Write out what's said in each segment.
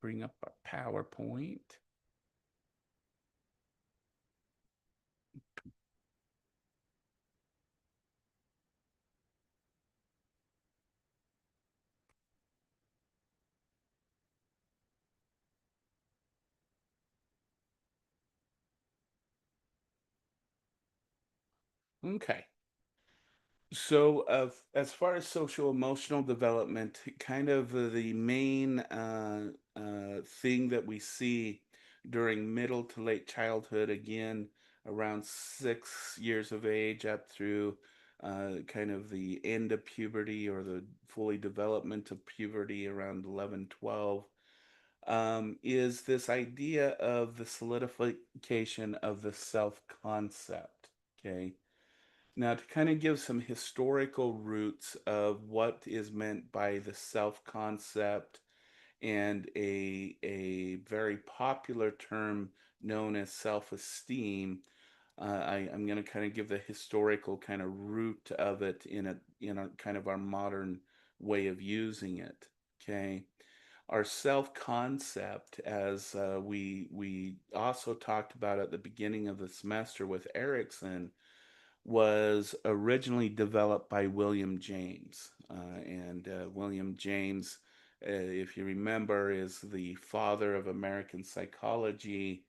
bring up our PowerPoint. Okay. So, as far as social emotional development, kind of the main thing that we see during middle to late childhood, again, around 6 years of age up through kind of the end of puberty or the fully development of puberty around 11, 12, is this idea of the solidification of the self concept. Okay. Now, to kind of give some historical roots of what is meant by the self concept and a very popular term known as self esteem, I'm going to kind of give the historical kind of root of it in a kind of our modern way of using it. Okay, our self concept, as we also talked about at the beginning of the semester with Erickson, was originally developed by William James. And William James, if you remember, is the father of American psychology.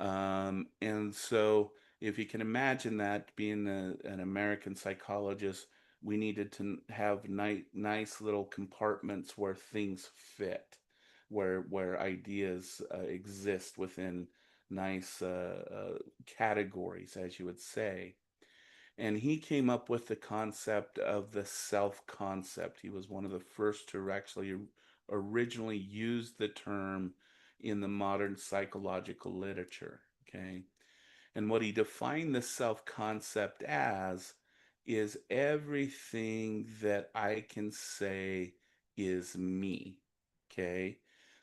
And so, if you can imagine that being an American psychologist, we needed to have nice little compartments where things fit, where ideas exist within nice categories, as you would say. And he came up with the concept of the self concept. He was one of the first to actually originally use the term in the modern psychological literature. Okay. And what he defined the self concept as is everything that I can say is me. Okay.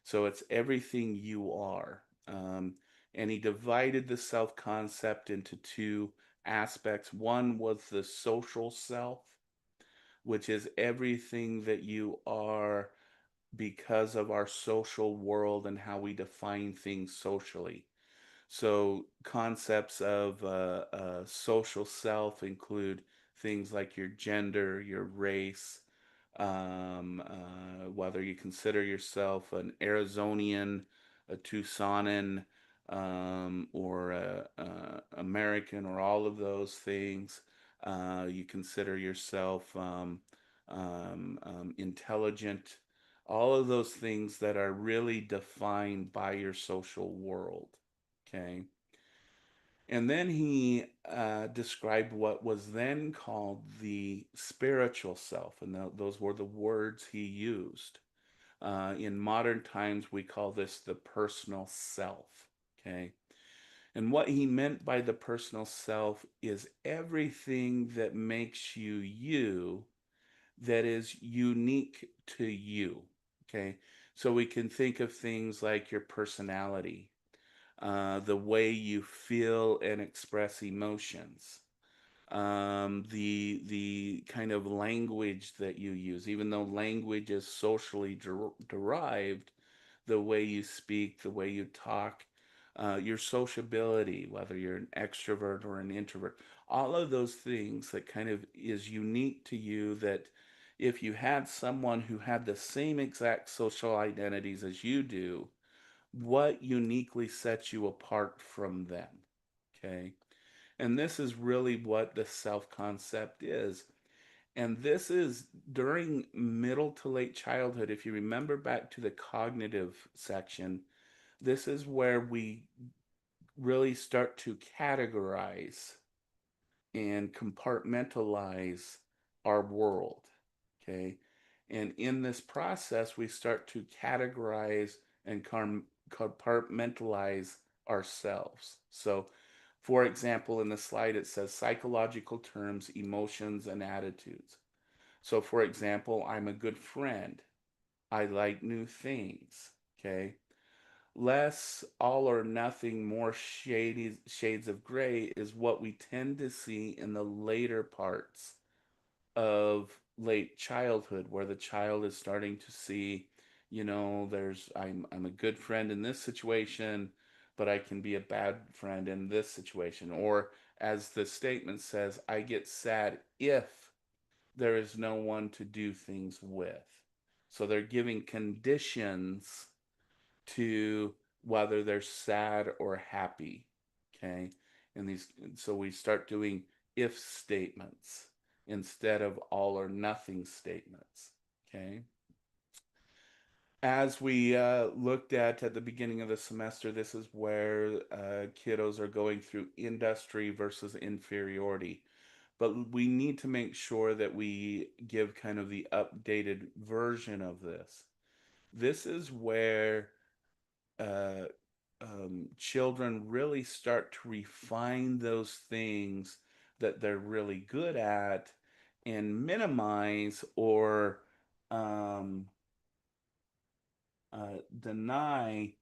So it's everything you are. And he divided the self concept into two aspects. One was the social self, which is everything that you are because of our social world and how we define things socially. So concepts of social self include things like your gender, your race, whether you consider yourself an Arizonian, a Tucsonan, or American, or all of those things. You consider yourself intelligent. All of those things that are really defined by your social world. Okay. And then he described what was then called the spiritual self, and those were the words he used. In modern times, we call this the personal self. Okay. And what he meant by the personal self is everything that makes you you, that is unique to you. Okay. So we can think of things like your personality, the way you feel and express emotions, the kind of language that you use. Even though language is socially derived, the way you speak, the way you talk, your sociability, whether you're an extrovert or an introvert, all of those things that kind of is unique to you, that if you had someone who had the same exact social identities as you do, what uniquely sets you apart from them. Okay. And this is really what the self concept is. And this is during middle to late childhood. If you remember back to the cognitive section, this is where we really start to categorize and compartmentalize our world. Okay. And in this process, we start to categorize and compartmentalize ourselves. So, for example, in the slide, it says psychological terms, emotions, and attitudes. So, for example, I'm a good friend. I like new things. Okay. Less all or nothing, more shades of gray is what we tend to see in the later parts of late childhood, where the child is starting to see I'm a good friend in this situation, but I can be a bad friend in this situation. Or as the statement says, I get sad if there is no one to do things with. So they're giving conditions to whether they're sad or happy. Okay. And so we start doing if statements instead of all or nothing statements. Okay. As we looked at the beginning of the semester, this is where kiddos are going through industry versus inferiority. But we need to make sure that we give kind of the updated version of this. This is where uh, children really start to refine those things that they're really good at and minimize or um, deny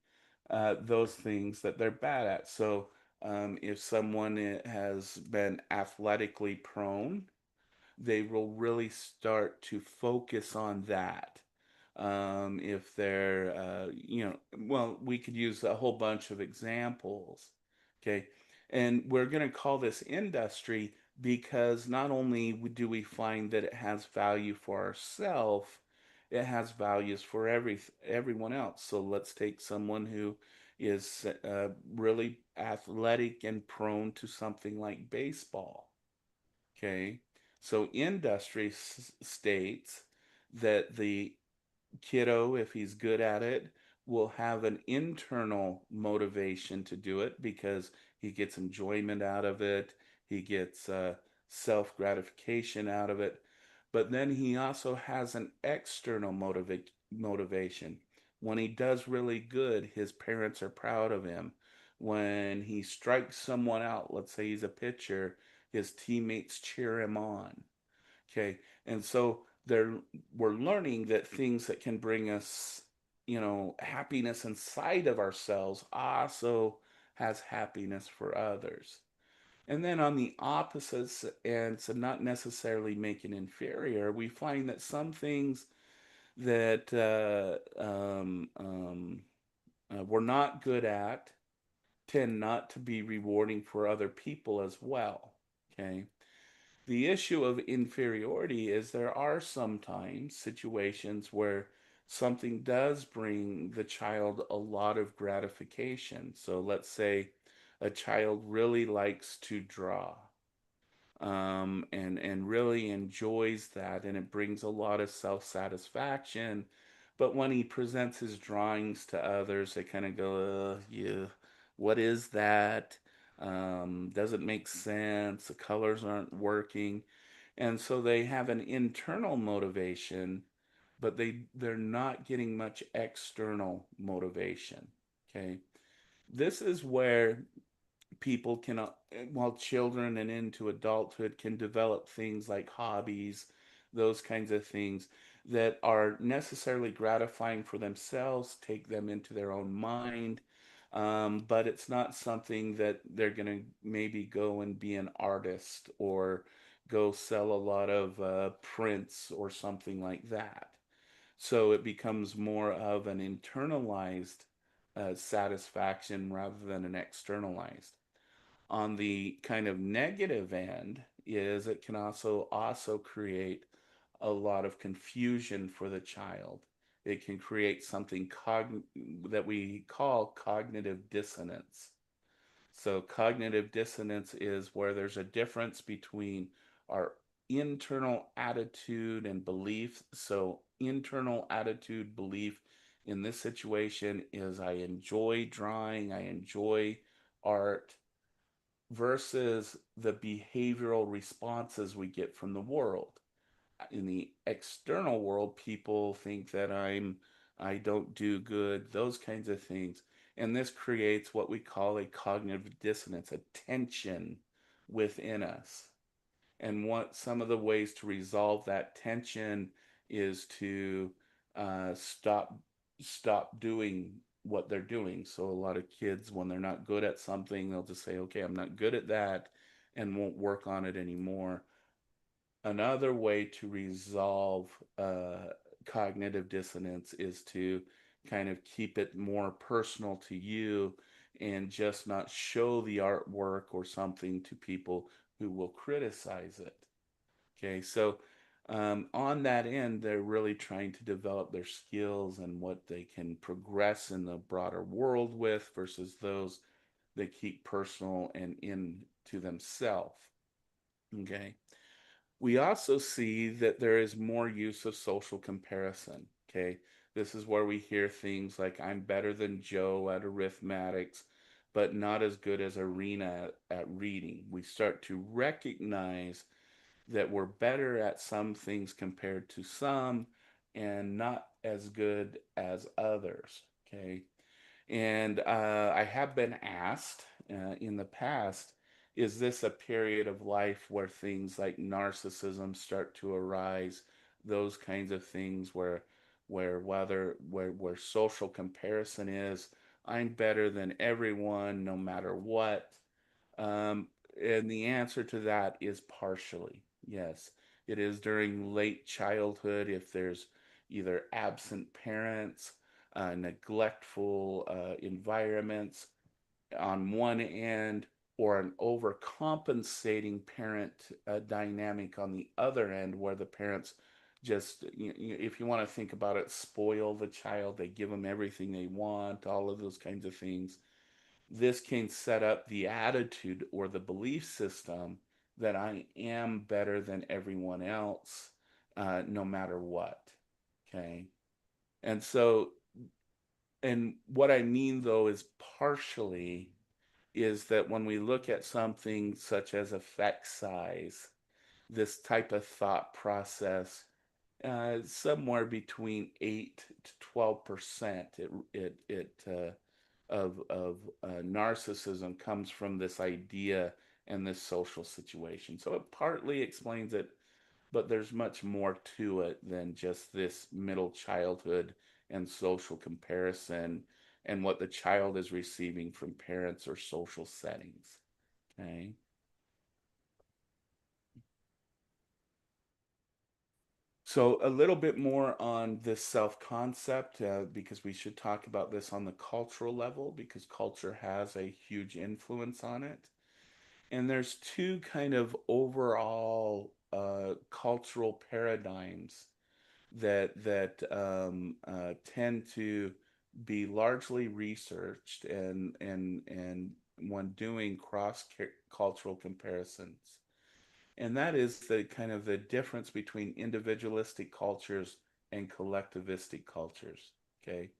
those things that they're bad at. So, if someone has been athletically prone, they will really start to focus on that. If they're, well, we could use a whole bunch of examples. Okay. And we're going to call this industry because not only do we find that it has value for ourselves, it has values for everyone else. So let's take someone who is really athletic and prone to something like baseball. Okay. So industry states that the kiddo, if he's good at it, will have an internal motivation to do it because he gets enjoyment out of it, he gets self gratification out of it. But then he also has an external motivation. When he does really good, his parents are proud of him. When he strikes someone out, let's say he's a pitcher, his teammates cheer him on. Okay. And so there we're learning that things that can bring us, happiness inside of ourselves also has happiness for others. And then on the opposites, and so not necessarily make it inferior, we find that some things that we're not good at tend not to be rewarding for other people as well. Okay. The issue of inferiority is there are sometimes situations where something does bring the child a lot of gratification. So let's say a child really likes to draw, and really enjoys that, and it brings a lot of self satisfaction. But when he presents his drawings to others, they kind of go, yeah, what is that? Doesn't make sense. The colors aren't working, and so they have an internal motivation, but they're not getting much external motivation. Okay, this is where people can, while children and into adulthood, can develop things like hobbies, those kinds of things that are necessarily gratifying for themselves, take them into their own mind. But it's not something that they're going to maybe go and be an artist or go sell a lot of prints or something like that. So it becomes more of an internalized satisfaction rather than an externalized. On the kind of negative end is it can also create a lot of confusion for the child. It can create something that we call cognitive dissonance. So cognitive dissonance is where there's a difference between our internal attitude and belief. So internal attitude belief in this situation is I enjoy drawing, I enjoy art, versus the behavioral responses we get from the world. In the external world, people think that I don't do good, those kinds of things. And this creates what we call a cognitive dissonance, a tension within us. And what some of the ways to resolve that tension is to stop doing what they're doing. So a lot of kids, when they're not good at something, they'll just say, "Okay, I'm not good at that," and won't work on it anymore. Another way to resolve cognitive dissonance is to kind of keep it more personal to you and just not show the artwork or something to people who will criticize it. Okay, so on that end, they're really trying to develop their skills and what they can progress in the broader world with versus those they keep personal and into themselves. Okay. We also see that there is more use of social comparison. Okay. This is where we hear things like, I'm better than Joe at arithmetics, but not as good as Arena at reading. We start to recognize that we're better at some things compared to some and not as good as others. Okay. And I have been asked in the past, is this a period of life where things like narcissism start to arise? Those kinds of things where social comparison is, I'm better than everyone no matter what. Um, and the answer to that is partially yes. It is during late childhood if there's either absent parents, neglectful environments on one end, or an overcompensating parent dynamic on the other end, where the parents just, if you want to think about it, spoil the child. They give them everything they want, all of those kinds of things. This can set up the attitude or the belief system that I am better than everyone else, no matter what. Okay. And so, and what I mean though is partially is that when we look at something such as effect size, this type of thought process, somewhere between 8 to 12% of narcissism comes from this idea and this social situation. So it partly explains it, but there's much more to it than just this middle childhood and social comparison and what the child is receiving from parents or social settings. Okay. So, a little bit more on this self concept, because we should talk about this on the cultural level, because culture has a huge influence on it. And there's two kind of overall cultural paradigms that tend to be largely researched and when doing cross cultural comparisons, and that is the kind of the difference between individualistic cultures and collectivistic cultures. Okay.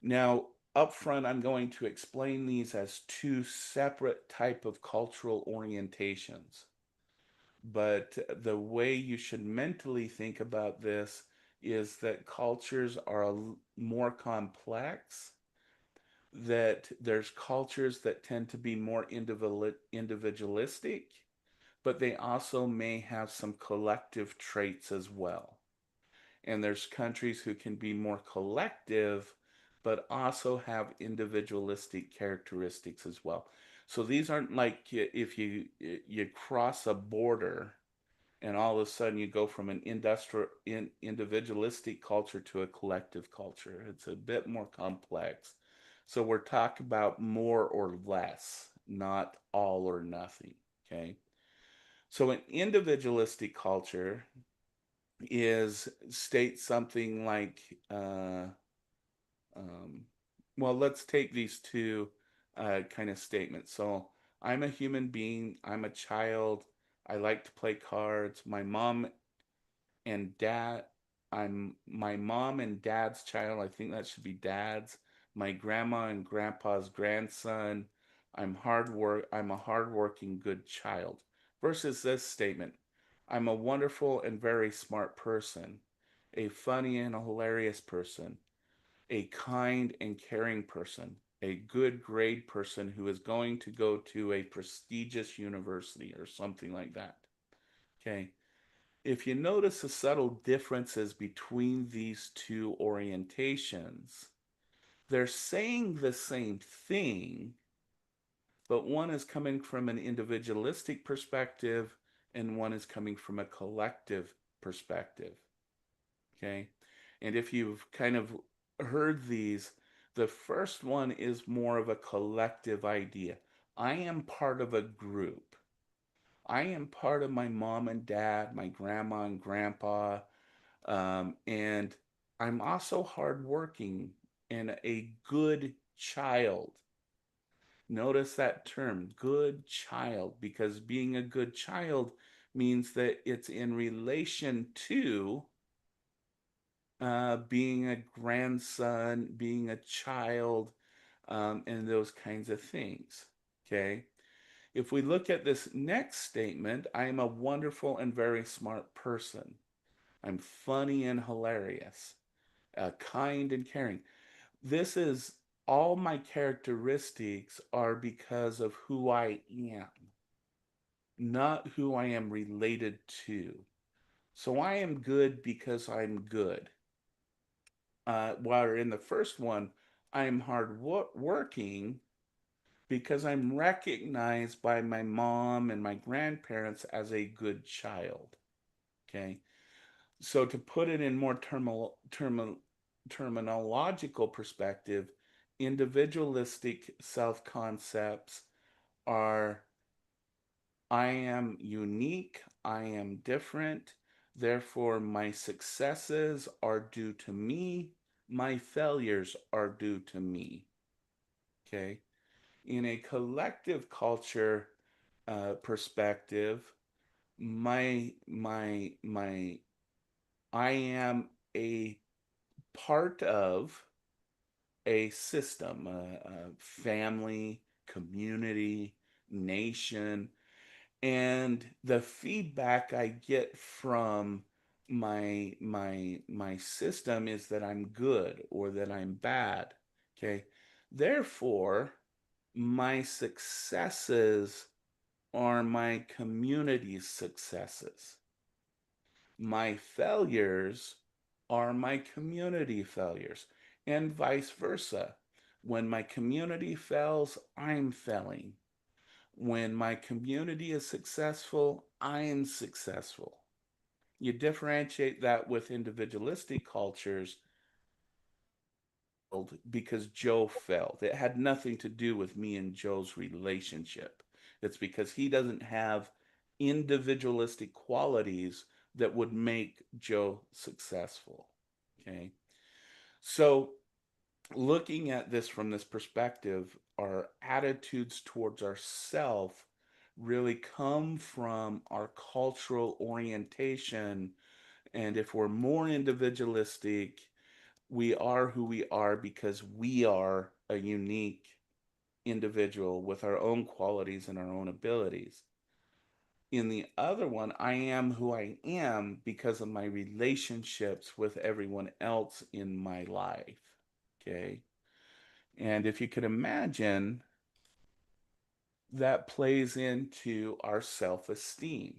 Now, up front, I'm going to explain these as two separate type of cultural orientations. But the way you should mentally think about this is that cultures are more complex, that there's cultures that tend to be more individualistic, but they also may have some collective traits as well. And there's countries who can be more collective, but also have individualistic characteristics as well. So these aren't like if you cross a border and all of a sudden you go from an individualistic culture to a collective culture. It's a bit more complex. So we're talking about more or less, not all or nothing. Okay. So an individualistic culture is states something like, um, well, let's take these two kind of statements. So I'm a human being. I'm a child. I like to play cards. And dad I'm my mom and dad's child. I think that should be dad's. My grandma and grandpa's grandson. I'm a hardworking good child. Versus this statement. I'm a wonderful and very smart person, a funny and a hilarious person, a kind and caring person, a good grade person who is going to go to a prestigious university or something like that. Okay. If you notice the subtle differences between these two orientations, they're saying the same thing, but one is coming from an individualistic perspective and one is coming from a collective perspective. Okay. And if you've kind of heard these, the first one is more of a collective idea. I am part of a group. I am part of my mom and dad, my grandma and grandpa, and I'm also hardworking and a good child. Notice that term, good child, because being a good child means that it's in relation to being a grandson, being a child, and those kinds of things. Okay. If we look at this next statement, I am a wonderful and very smart person. I'm funny and hilarious, kind and caring. This is all my characteristics are because of who I am, not who I am related to. So I am good because I'm good. While in the first one, I'm working because I'm recognized by my mom and my grandparents as a good child. Okay. So to put it in more terminological perspective, individualistic self concepts are I am unique, I am different, therefore my successes are due to me, my failures are due to me. Okay. In a collective culture perspective, my I am a part of a system, a family, community, nation, and the feedback I get from my system is that I'm good or that I'm bad. Okay. Therefore, my successes are my community's successes. My failures are my community failures, and vice versa. When my community fails, I'm failing. When my community is successful, I am successful. You differentiate that with individualistic cultures because Joe failed. It had nothing to do with me and Joe's relationship. It's because he doesn't have individualistic qualities that would make Joe successful. Okay. So, looking at this from this perspective, our attitudes towards ourself really come from our cultural orientation. And if we're more individualistic, we are who we are because we are a unique individual with our own qualities and our own abilities. In the other one, I am who I am because of my relationships with everyone else in my life. Okay. And if you could imagine, that plays into our self esteem.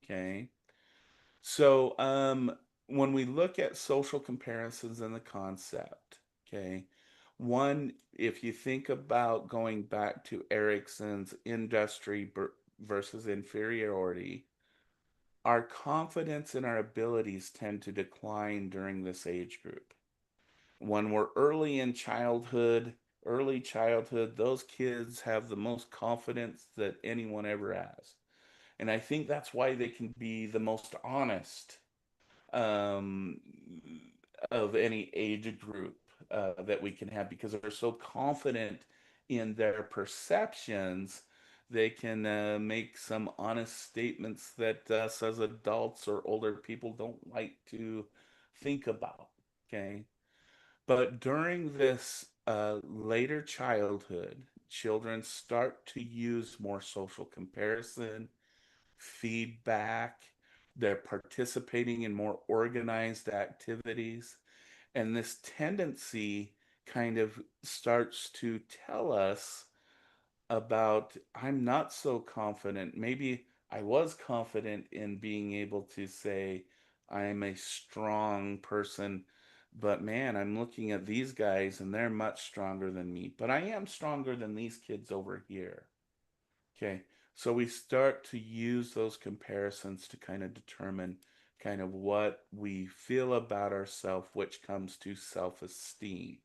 Okay. So, when we look at social comparisons and the concept, okay, one, if you think about going back to Erickson's industry versus inferiority, our confidence in our abilities tend to decline during this age group. When we're early childhood, those kids have the most confidence that anyone ever has. And I think that's why they can be the most honest um, of any age group that we can have because they're so confident in their perceptions. They can make some honest statements that us as adults or older people don't like to think about. Okay. But during this later childhood, children start to use more social comparison, feedback. They're participating in more organized activities. And this tendency kind of starts to tell us about I'm not so confident. Maybe I was confident in being able to say I'm a strong person, but man, I'm looking at these guys and they're much stronger than me. But I am stronger than these kids over here. Okay. So we start to use those comparisons to kind of determine kind of what we feel about ourselves, which comes to self-esteem.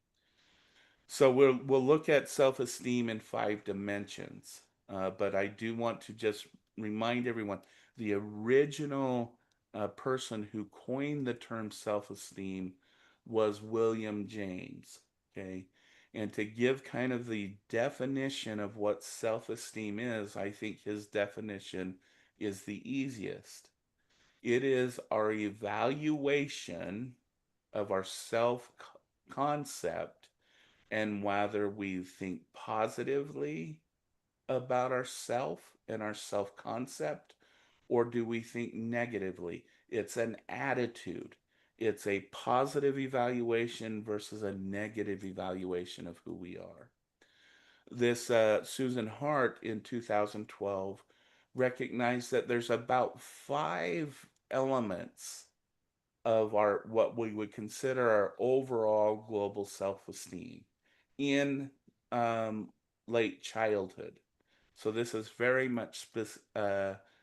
So we'll look at self-esteem in five dimensions, but I do want to just remind everyone the original person who coined the term self-esteem was William James. Okay, and to give kind of the definition of what self-esteem is, I think his definition is the easiest. It is our evaluation of our self concept and whether we think positively about ourself and our self concept, or do we think negatively? It's an attitude. It's a positive evaluation versus a negative evaluation of who we are. This Susan Hart in 2012 recognized that there's about five elements of our what we would consider our overall global self-esteem in um, late childhood. So this is very much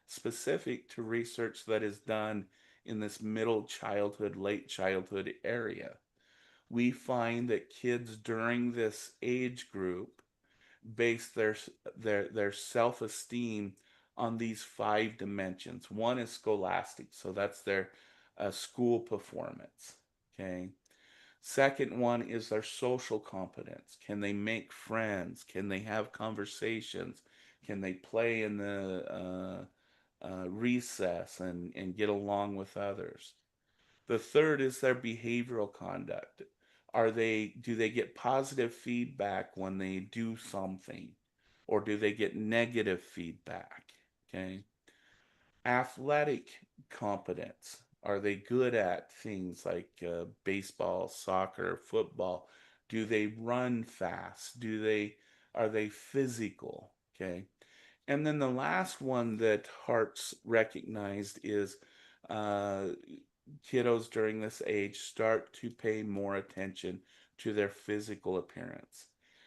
specific to research that is done in this middle childhood, late childhood area. We find that kids during this age group base their self-esteem on these five dimensions. One is scholastic, so that's their school performance. Okay. Second one is their social competence. Can they make friends? Can they have conversations? Can they play in the recess and get along with others? The third is their behavioral conduct. Do they get positive feedback when they do something, or do they get negative feedback? Okay. Athletic competence. Are they good at things like baseball, soccer, football? Do they run fast? Are they physical? Okay. And then the last one that Hart's recognized is uh, kiddos during this age start to pay more attention to their physical appearance.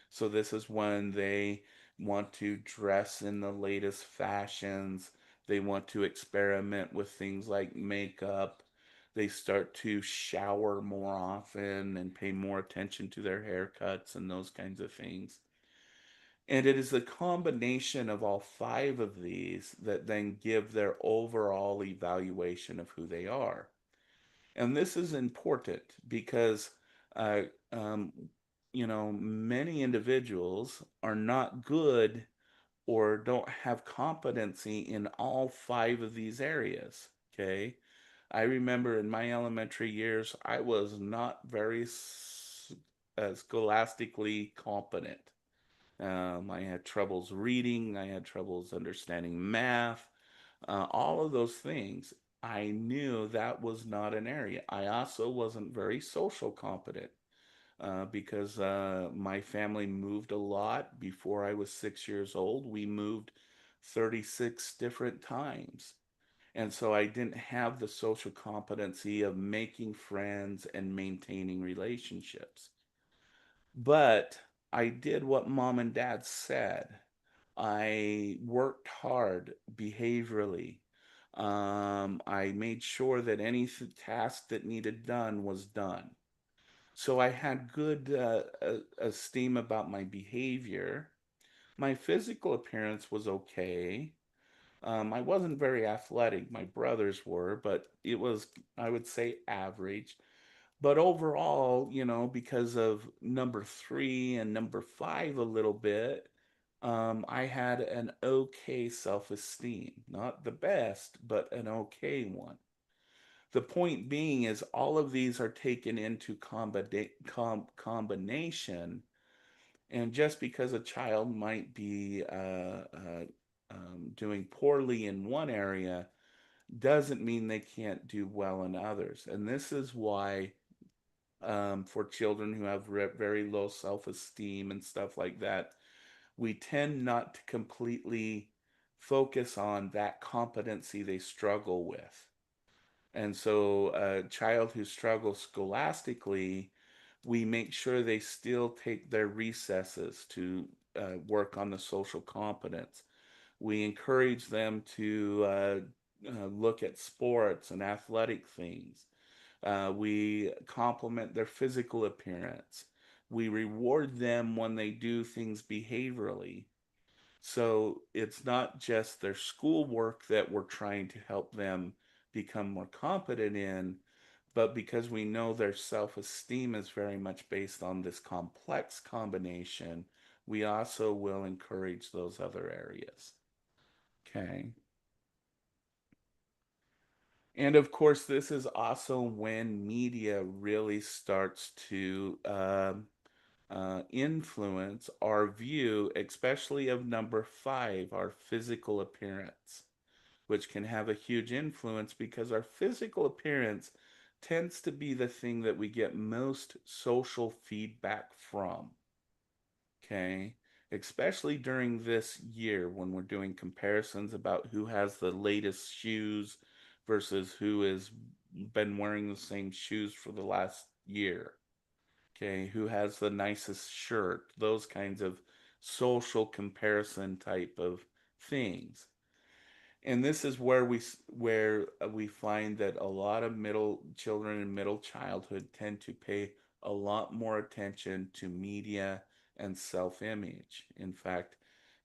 So this is when they want to dress in the latest fashions. They want to experiment with things like makeup. They start to shower more often and pay more attention to their haircuts and those kinds of things. And it is the combination of all five of these that then give their overall evaluation of who they are. And this is important because, uh, um, many individuals are not good or don't have competency in all five of these areas. Okay. I remember in my elementary years, I was not very scholastically competent. I had troubles reading, I had troubles understanding math, all of those things. I knew that was not an area. I also wasn't very social competent because my family moved a lot. Before I was 6 years old, we moved 36 different times. And so I didn't have the social competency of making friends and maintaining relationships. But I did what mom and dad said. I worked hard behaviorally. I made sure that any task that needed done was done. So I had good esteem about my behavior. My physical appearance was okay. I wasn't very athletic. My brothers were, but it was, I would say, average. But overall, because of number three and number five a little bit, I had an okay self esteem. Not the best, but an okay one. The point being is all of these are taken into combination, and just because a child might be doing poorly in one area doesn't mean they can't do well in others. And this is why for children who have very low self esteem and stuff like that, we tend not to completely focus on that competency they struggle with. And so, a child who struggles scholastically, we make sure they still take their recesses to work on the social competence. We encourage them to look at sports and athletic things. We compliment their physical appearance. We reward them when they do things behaviorally. So it's not just their schoolwork that we're trying to help them become more competent in, but because we know their self esteem is very much based on this complex combination, we also will encourage those other areas. Okay. And of course, this is also when media really starts to influence our view, especially of number five, our physical appearance, which can have a huge influence because our physical appearance tends to be the thing that we get most social feedback from. Okay. Especially during this year when we're doing comparisons about who has the latest shoes versus who has been wearing the same shoes for the last year. Okay. Who has the nicest shirt, those kinds of social comparison type of things. And this is where we find that a lot of middle children in middle childhood tend to pay a lot more attention to media and self-image. In fact,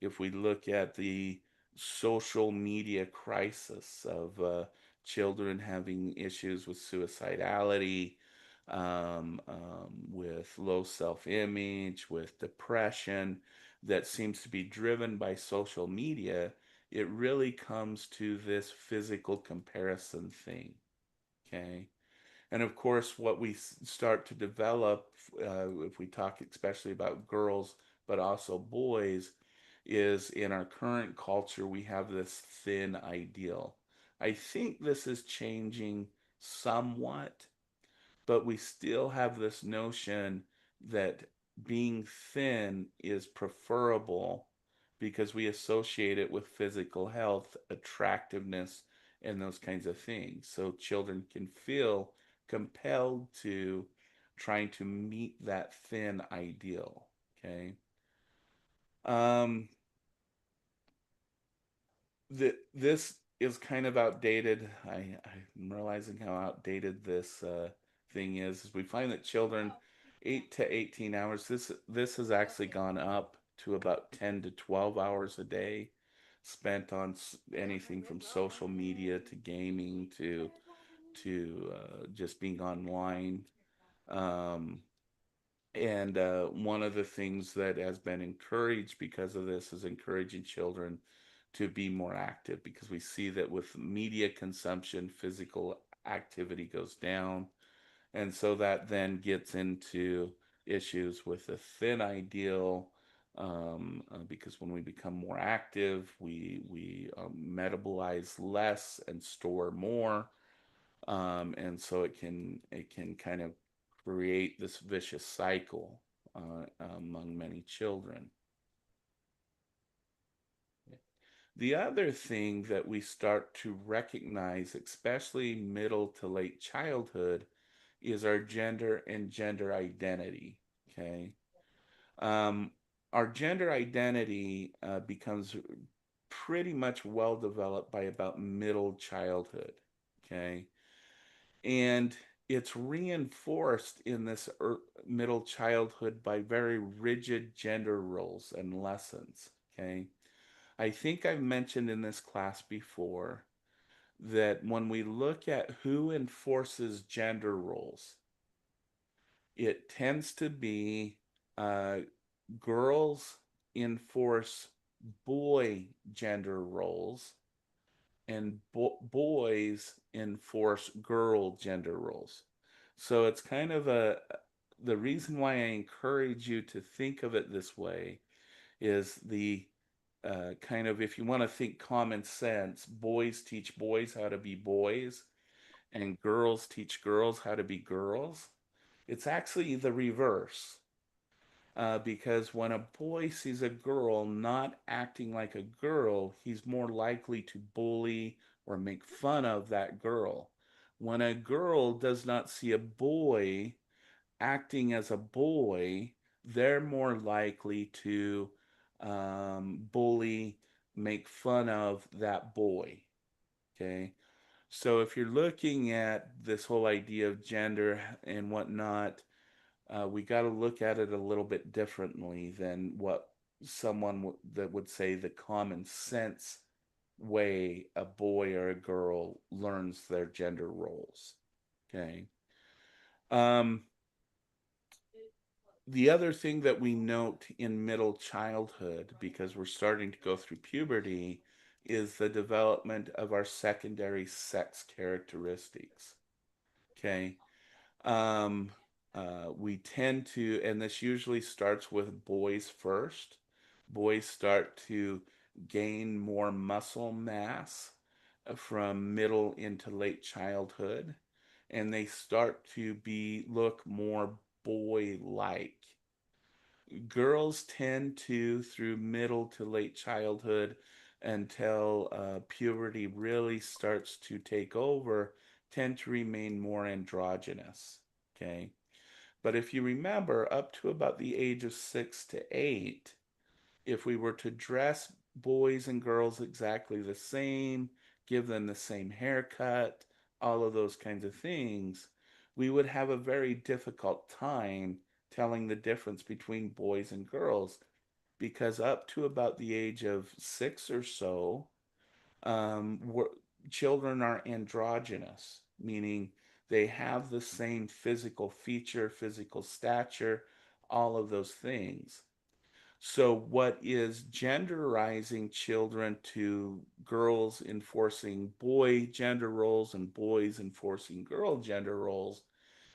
if we look at the social media crisis of children having issues with suicidality, with low self-image, with depression, that seems to be driven by social media, it really comes to this physical comparison thing. Okay. And of course, what we start to develop, if we talk especially about girls, but also boys, is in our current culture, we have this thin ideal. I think this is changing somewhat, but we still have this notion that being thin is preferable because we associate it with physical health, attractiveness, and those kinds of things. So children can feel compelled to trying to meet that thin ideal. Okay. Um, this is kind of outdated. I'm realizing how outdated this thing is. We find that children 8 to 18 hours. This has actually gone up to about 10 to 12 hours a day spent on anything from social media to gaming to just being online. Um, and one of the things that has been encouraged because of this is encouraging children to be more active because we see that with media consumption, physical activity goes down. And so that then gets into issues with the thin ideal. Because when we become more active, we metabolize less and store more, and so it can kind of create this vicious cycle among many children. The other thing that we start to recognize, especially middle to late childhood, is our gender and gender identity. Okay. Um, our gender identity becomes pretty much well developed by about middle childhood. Okay. And it's reinforced in this middle childhood by very rigid gender roles and lessons. Okay. I think I've mentioned in this class before that when we look at who enforces gender roles, it tends to be uh, girls enforce boy gender roles and boys enforce girl gender roles. So it's kind of the reason why I encourage you to think of it this way is the kind of, if you want to think common sense, boys teach boys how to be boys and girls teach girls how to be girls. It's actually the reverse. Because when a boy sees a girl not acting like a girl, he's more likely to bully or make fun of that girl. When a girl does not see a boy acting as a boy, they're more likely to bully, make fun of that boy. Okay. So if you're looking at this whole idea of gender and whatnot, we got to look at it a little bit differently than what that would say the common sense way a boy or a girl learns their gender roles. Okay. Um, the other thing that we note in middle childhood, because we're starting to go through puberty, is the development of our secondary sex characteristics. Okay. Um, we tend to, and this usually starts with boys first. Boys start to gain more muscle mass from middle into late childhood, and they start to be look more boy-like. Girls tend to, through middle to late childhood until puberty really starts to take over, tend to remain more androgynous. Okay. But if you remember, up to about the age of 6 to 8, if we were to dress boys and girls exactly the same, give them the same haircut, all of those kinds of things, we would have a very difficult time telling the difference between boys and girls because up to about the age of 6 or so, um, children are androgynous, meaning they have the same physical feature, physical stature, all of those things. So, what is genderizing children to girls enforcing boy gender roles and boys enforcing girl gender roles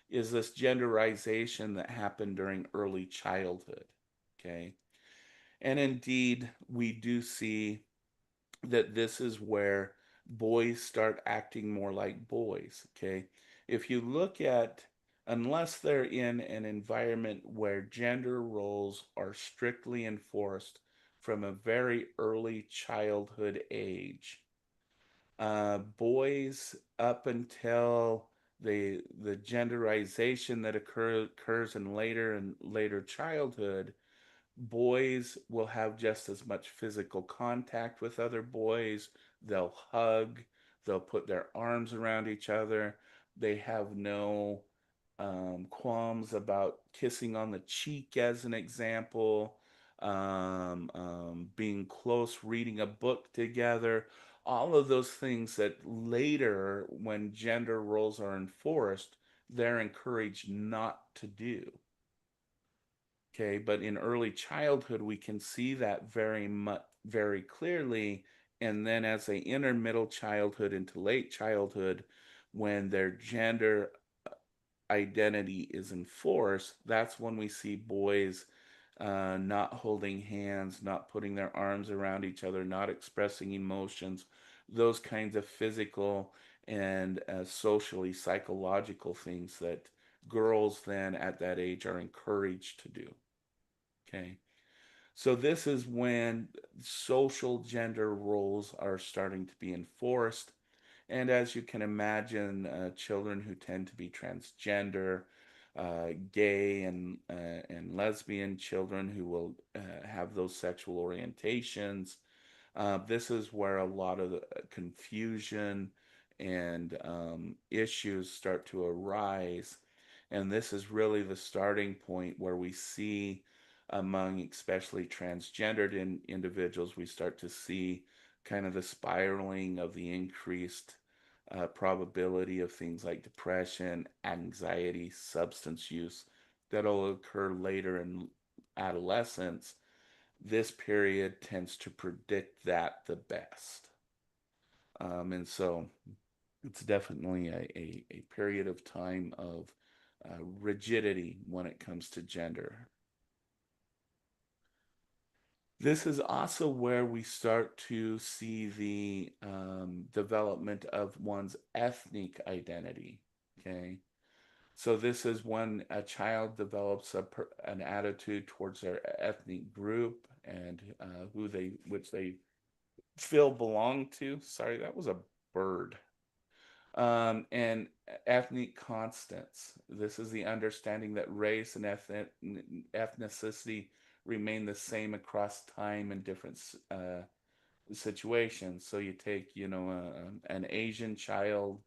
is this genderization that happened during early childhood. Okay. And indeed, we do see that this is where boys start acting more like boys. Okay. If you look at, unless they're in an environment where gender roles are strictly enforced from a very early childhood age, boys up until the genderization that occurs in later childhood, boys will have just as much physical contact with other boys. They'll hug, they'll put their arms around each other. They have no qualms about kissing on the cheek, as an example, being close, reading a book together. All of those things that later, when gender roles are enforced, they're encouraged not to do. Okay, but in early childhood, we can see that very clearly. And then as they enter middle childhood into late childhood, when their gender identity is enforced, that's when we see boys not holding hands, not putting their arms around each other, not expressing emotions, those kinds of physical and socially psychological things that girls then at that age are encouraged to do. Okay. So this is when social gender roles are starting to be enforced. And as you can imagine, children who tend to be transgender, gay, and lesbian children who will have those sexual orientations, this is where a lot of the confusion and issues start to arise. And this is really the starting point where we see, among especially transgendered individuals, we start to see kind of the spiraling of the increased probability of things like depression, anxiety, substance use that'll occur later in adolescence. This period tends to predict that the best. And so it's definitely a period of time of rigidity when it comes to gender. This is also where we start to see the development of one's ethnic identity. Okay. So this is when a child develops an attitude towards their ethnic group and which they feel belong to. Sorry, that was a bird. And ethnic constants. This is the understanding that race and ethnicity remain the same across time and different situations. So you take, an Asian child,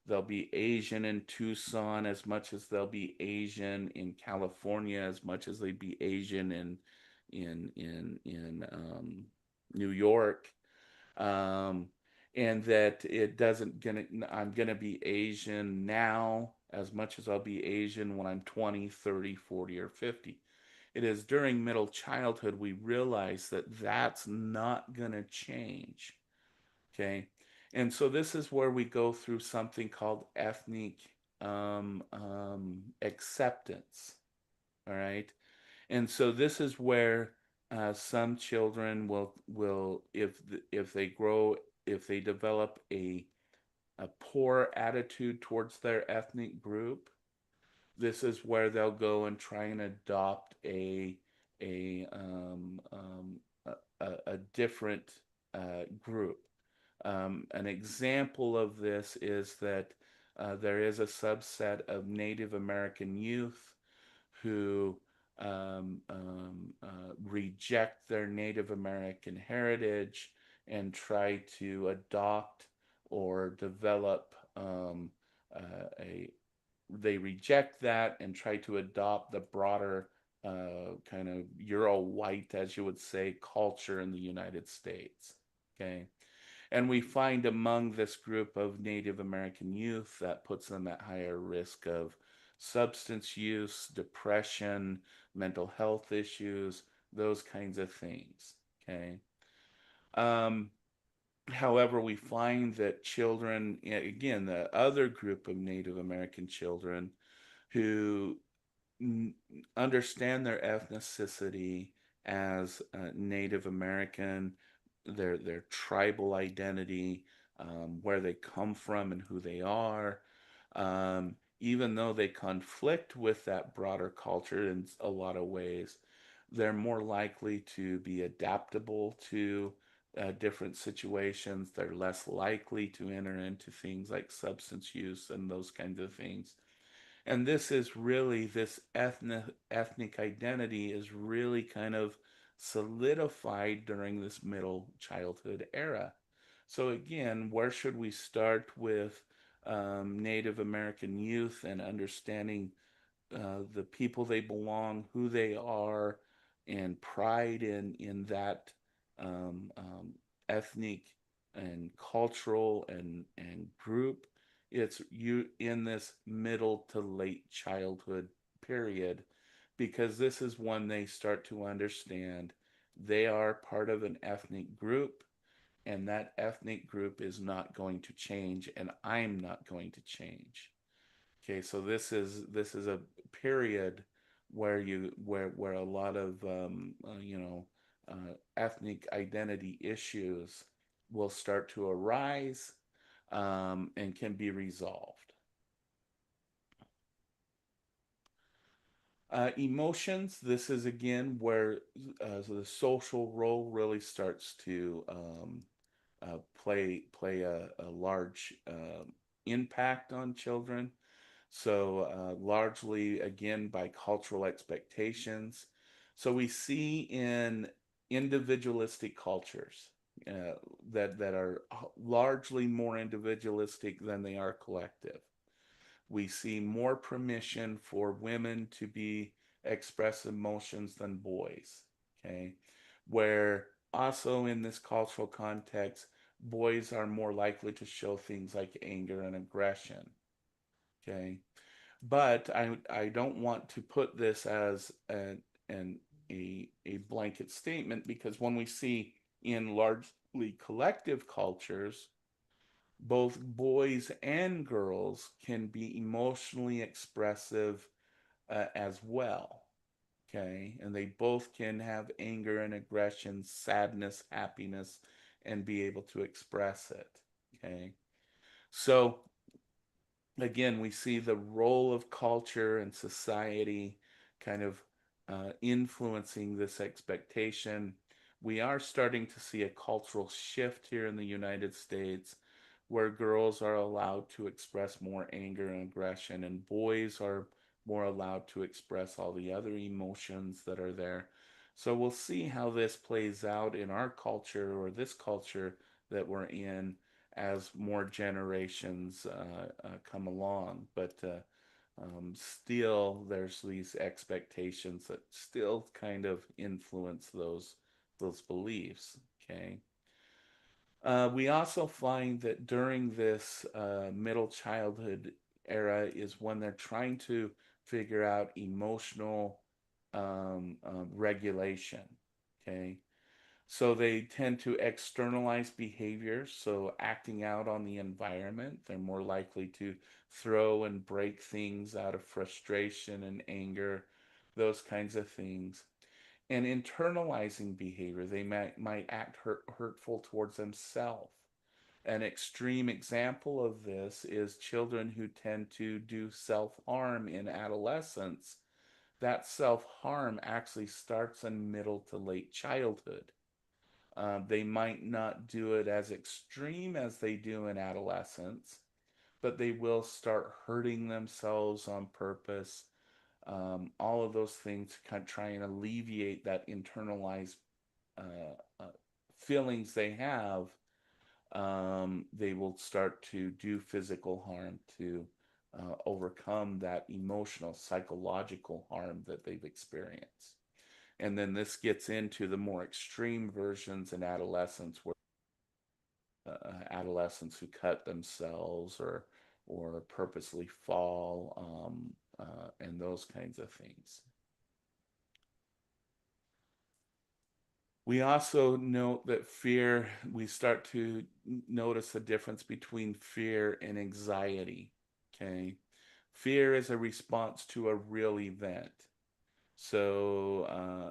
they'll be Asian in Tucson as much as they'll be Asian in California, as much as they'd be Asian in New York. Um, and that it doesn't gonna I'm gonna be Asian now as much as I'll be Asian when I'm 20, 30, 40, or 50. It is during middle childhood we realize that that's not gonna change. Okay. And so this is where we go through something called ethnic acceptance. All right. And so this is where some children will if they grow, if they develop a poor attitude towards their ethnic group, this is where they'll go and try and adopt a um, um, a different group. An example of this is that there is a subset of Native American youth who reject their Native American heritage and try to adopt or develop a they reject that and try to adopt the broader kind of Euro white, as you would say, culture in the United States. Okay. And we find among this group of Native American youth that puts them at higher risk of substance use, depression, mental health issues, those kinds of things. Okay. Um, However, we find that children, again, the other group of Native American children who understand their ethnicity as Native American, their tribal identity, where they come from and who they are, even though they conflict with that broader culture in a lot of ways, they're more likely to be adaptable to different situations. They're less likely to enter into things like substance use and those kinds of things. And this is really, this ethnic identity is really kind of solidified during this middle childhood era. So again, where should we start with Native American youth and understanding the people they belong, who they are, and pride in that ethnic and cultural and group. It's you in this middle to late childhood period, because this is when they start to understand they are part of an ethnic group, and that ethnic group is not going to change, and I'm not going to change. Okay, so this is a period where where a lot of ethnic identity issues will start to arise and can be resolved. Emotions. This is again where the social role really starts to play a large impact on children. So, largely again by cultural expectations. So, we see in individualistic cultures uh, that are largely more individualistic than they are collective. We see more permission for women to be express emotions than boys. Okay, where also in this cultural context, boys are more likely to show things like anger and aggression. Okay, but I don't want to put this as an a blanket statement, because when we see in largely collective cultures, both boys and girls can be emotionally expressive as well. Okay, and they both can have anger and aggression, sadness, happiness, and be able to express it. Okay, so again, we see the role of culture and society kind of influencing this expectation. We are starting to see a cultural shift here in the United States where girls are allowed to express more anger and aggression, and boys are more allowed to express all the other emotions that are there. So we'll see how this plays out in our culture or this culture that we're in as more generations come along. But still, there's these expectations that still kind of influence those beliefs. Okay. We also find that during this middle childhood era is when they're trying to figure out emotional regulation. Okay. So they tend to externalize behaviors, so acting out on the environment. They're more likely to throw and break things out of frustration and anger, those kinds of things. And internalizing behavior, they might act hurtful towards themselves. An extreme example of this is children who tend to do self harm in adolescence. That self harm actually starts in middle to late childhood. They might not do it as extreme as they do in adolescence, but they will start hurting themselves on purpose. All of those things to kind of try and alleviate that internalized uh, feelings they have. They will start to do physical harm to overcome that emotional, psychological harm that they've experienced. And then this gets into the more extreme versions in adolescence, where adolescents who cut themselves or purposely fall, and those kinds of things. We also note that fear, we start to notice the difference between fear and anxiety. Okay. Fear is a response to a real event. So, I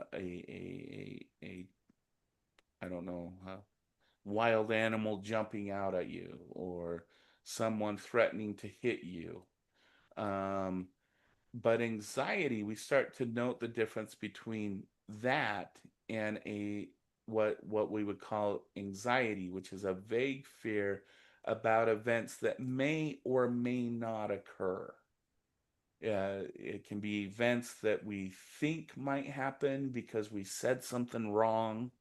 don't know, wild animal jumping out at you or someone threatening to hit you. Um, but anxiety, we start to note the difference between that and a what we would call anxiety, which is a vague fear about events that may or may not occur. It can be events that we think might happen because we said something wrong,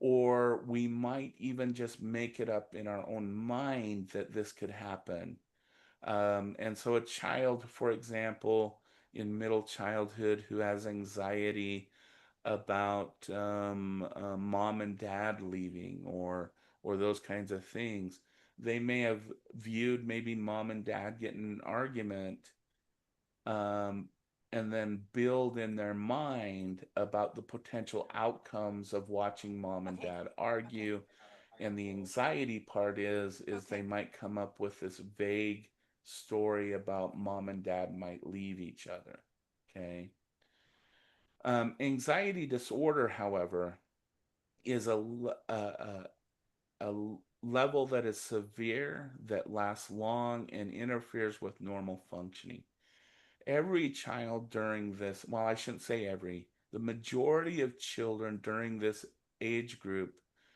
or we might even just make it up in our own mind that this could happen. And so, a child, for example, in middle childhood who has anxiety about mom and dad leaving or those kinds of things, they may have viewed maybe mom and dad get in an argument, um, and then build in their mind about the potential outcomes of watching mom and dad argue. And the anxiety part is they might come up with this vague story about mom and dad might leave each other. Okay. Anxiety disorder, however, is a level that is severe, that lasts long, and interferes with normal functioning. Every child during this, well, I shouldn't say every, the majority of children during this age group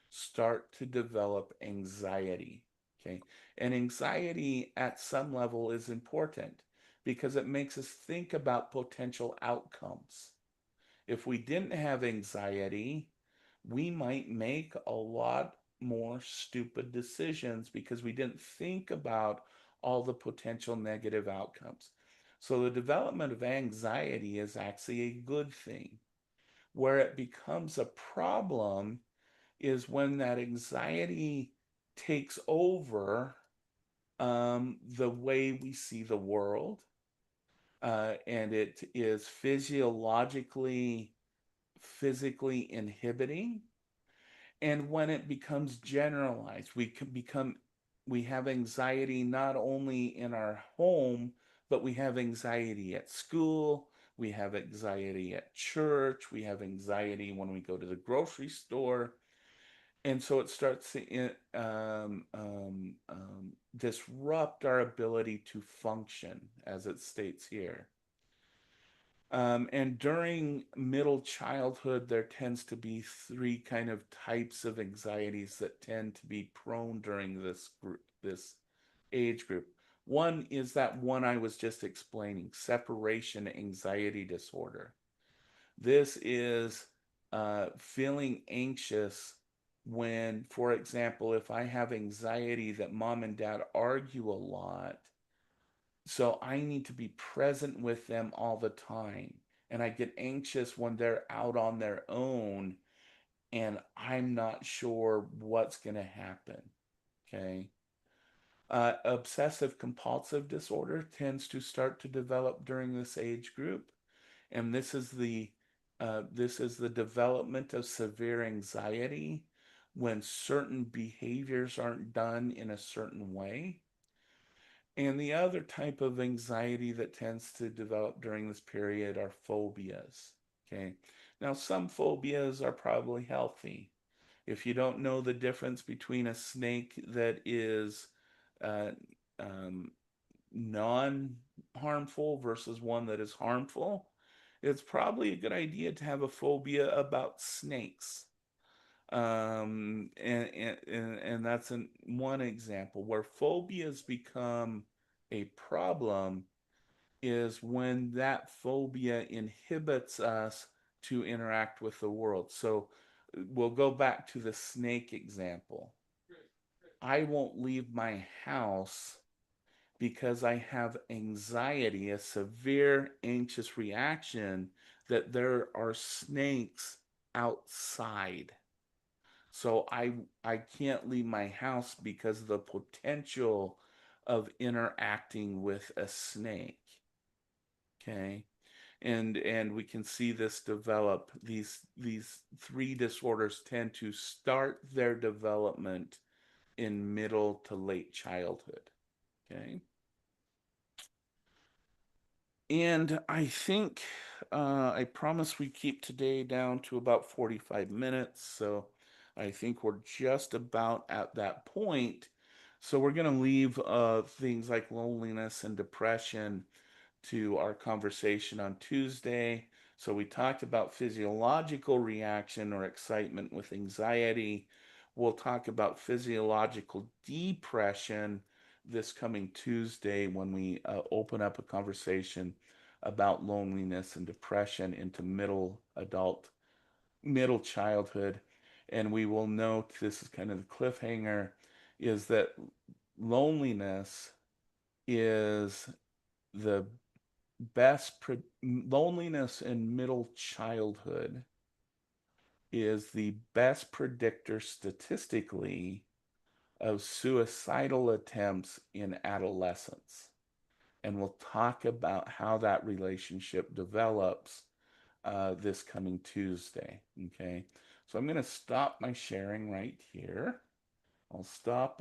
start to develop anxiety. Okay. And anxiety at some level is important because it makes us think about potential outcomes. If we didn't have anxiety, we might make a lot more stupid decisions because we didn't think about all the potential negative outcomes. So the development of anxiety is actually a good thing. Where it becomes a problem is when that anxiety takes over the way we see the world, and it is physically inhibiting. And when it becomes generalized, we have anxiety not only in our home, but we have anxiety at school, we have anxiety at church, we have anxiety when we go to the grocery store. And so it starts to disrupt our ability to function, as it states here. And during middle childhood, there tends to be three kind of types of anxieties that tend to be prone during this age group. One is that one I was just explaining, separation anxiety disorder. This is feeling anxious when, for example, if I have anxiety that mom and dad argue a lot, so I need to be present with them all the time. And I get anxious when they're out on their own and I'm not sure what's going to happen. Okay. Obsessive compulsive disorder tends to start to develop during this age group, and this is the development of severe anxiety when certain behaviors aren't done in a certain way. And the other type of anxiety that tends to develop during this period are phobias. Okay. Now, some phobias are probably healthy. If you don't know the difference between a snake that is uh, um, non harmful versus one that is harmful, it's probably a good idea to have a phobia about snakes. And that's one example where phobias become a problem is when that phobia inhibits us to interact with the world. So we'll go back to the snake example. I won't leave my house because I have anxiety, a severe anxious reaction that there are snakes outside. So I can't leave my house because of the potential of interacting with a snake. Okay. And we can see this develop. These three disorders tend to start their development in middle to late childhood. Okay. And I think I promise we keep today down to about 45 minutes. So I think we're just about at that point. So we're going to leave things like loneliness and depression to our conversation on Tuesday. So we talked about physiological reaction or excitement with anxiety. We'll talk about physiological depression this coming Tuesday when we open up a conversation about loneliness and depression into middle childhood. And we will note this is kind of the cliffhanger is that loneliness is the loneliness in middle childhood is the best predictor statistically of suicidal attempts in adolescence. And we'll talk about how that relationship develops this coming Tuesday. Okay. So I'm going to stop my sharing right here. I'll stop